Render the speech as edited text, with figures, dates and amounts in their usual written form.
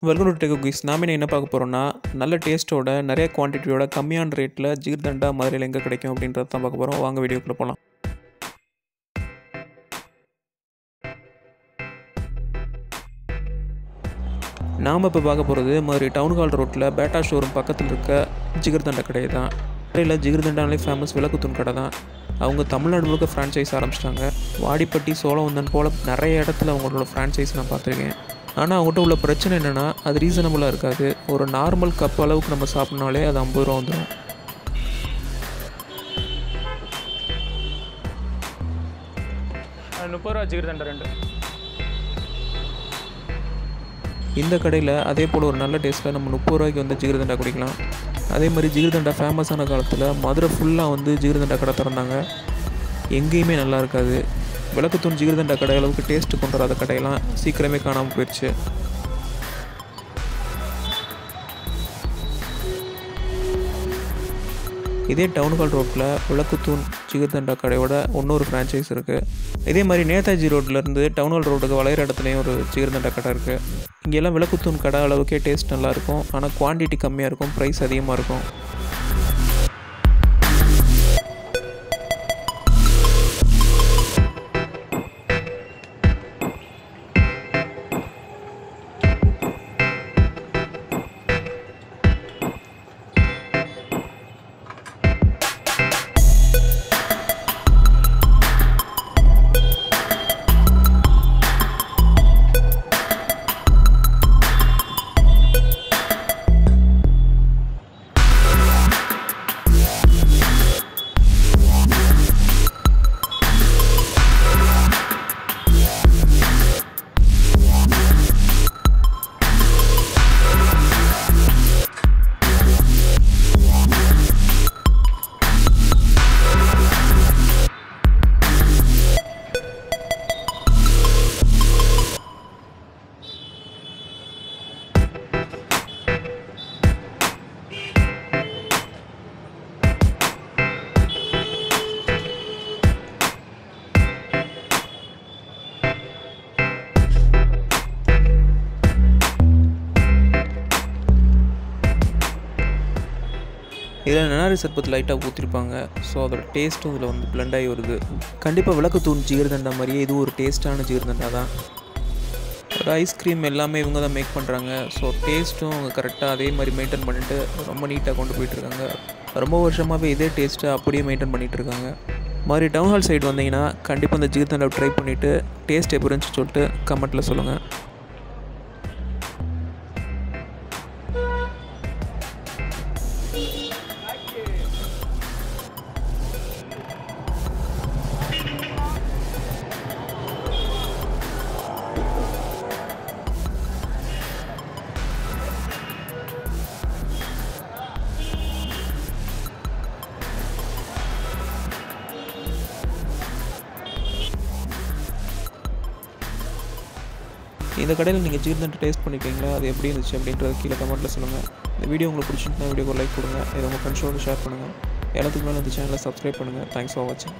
Welcome to tech quiz. நாம என்ன பார்க்க போகிறோம்னா, நல்ல டேஸ்ட்டோட நிறைய குவான்டிட்டியோட கம்மியான ரேட்டில் ஜிகர்தண்டா மதுரையில் எங்கே கிடைக்கும் அப்படின்றத தான் பார்க்க போகிறோம். வாங்க வீடியோக்குள்ளே போகலாம். நாம் இப்போ பார்க்க போகிறது மதுரை டவுன்ஹால் ரோட்டில் பேட்டா ஷோரூம் பக்கத்தில் இருக்க ஜிகர்தண்டா கடை தான். மதுரையில் ஜிகர்தண்டாலே ஃபேமஸ் விளக்குத்தூண் கடை தான். அவங்க தமிழ்நாடு முழுக்க ஃப்ரான்ச்சைஸ் ஆரம்பிச்சிட்டாங்க. வாடிப்பட்டி, சோழவந்தன் போல் நிறைய இடத்துல அவங்களோட ஃப்ரான்ச்சைஸ் நான் பார்த்துருக்கேன். ஆனால் அவங்ககிட்ட உள்ள பிரச்சனை என்னென்னா, அது ரீசனபுளாக இருக்காது. ஒரு நார்மல் கப் அளவுக்கு நம்ம சாப்பிட்னாலே அது 50 ரூபா வந்துடும். ஜிகர்தண்டா 2. இந்த கடையில் அதே போல் ஒரு நல்ல டேஸ்ட்டில் நம்ம 30 ரூபாய்க்கு வந்து ஜிகர்தண்டா குடிக்கலாம். அதே மாதிரி ஜிகர்தண்டா ஃபேமஸான காலத்தில் மதுரை ஃபுல்லாக வந்து ஜிகர்தண்டா கடை திறந்தாங்க. எங்கேயுமே நல்லா இருக்காது. விளக்குத்தூண் ஜிகர்தண்டா கடை அளவுக்கு டேஸ்ட்டு கொண்டு வராத கடையெல்லாம் சீக்கிரமே காணாமல் போயிடுச்சு. இதே டவுன்ஹால் ரோட்டில் விளக்குத்தூண் ஜிகர்தண்டா கடையோட இன்னொரு ஃப்ரான்ச்சைஸ் இருக்குது. இதே மாதிரி நேதாஜி ரோட்லேருந்து டவுன்ஹால் ரோட்டுக்கு வளையிற இடத்துலையும் ஒரு ஜிகர்தண்டா கடை இருக்குது. இங்கெல்லாம் விளக்குத்தூண் கடை அளவுக்கே டேஸ்ட் நல்லாயிருக்கும். ஆனால் குவான்டிட்டி கம்மியாக இருக்கும், ப்ரைஸ் அதிகமாக இருக்கும். இதில் நன்னாரி சர்பத்து லைட்டாக ஊற்றிருப்பாங்க. ஸோ அதோட டேஸ்ட்டும் இதில் வந்து பிளெண்ட் ஆகி வருது. கண்டிப்பாக விளக்குத்தூண் ஜிகர்தண்டா மாதிரியே இது ஒரு டேஸ்ட்டான ஜிகர்தண்டா தான். ஒரு ஐஸ்கிரீம் எல்லாமே இவங்க தான் மேக் பண்ணுறாங்க. ஸோ டேஸ்ட்டும் அவங்க கரெக்டாக அதே மாதிரி மெயின்டைன் பண்ணிவிட்டு ரொம்ப நீட்டாக கொண்டு போயிட்டுருக்காங்க. ரொம்ப வருஷமாகவே இதே டேஸ்ட்டை அப்படியே மெயின்டைன் பண்ணிகிட்ருக்காங்க. மாதிரி டவுன்ஹால் சைடு வந்தீங்கன்னா கண்டிப்பாக இந்த ஜிகர்தண்டா ட்ரை பண்ணிவிட்டு டேஸ்ட் எப்படி இருந்துச்சு சொல்லிட்டு கமெண்ட்டில் சொல்லுங்கள். இந்த கடையில் நீங்கள் ஜிகர்தண்டா டேஸ்ட் பண்ணிக்கிறீங்களா, அது எப்படி இருந்துச்சு அப்படின்றத கீழே கமெண்ட்டில் சொல்லுங்கள். இந்த வீடியோ உங்களுக்கு பிடிச்சிருந்தா வீடியோக்கு லைக் கொடுங்க. இதை உங்கள் ஃப்ரெண்ட்ஸோடு ஷேர் பண்ணுங்கள். எல்லாத்துக்கு மேலே இந்த சேனலை சப்ஸ்கிரைப் பண்ணுங்கள். தேங்க்ஸ் ஃபார் வாட்சிங்.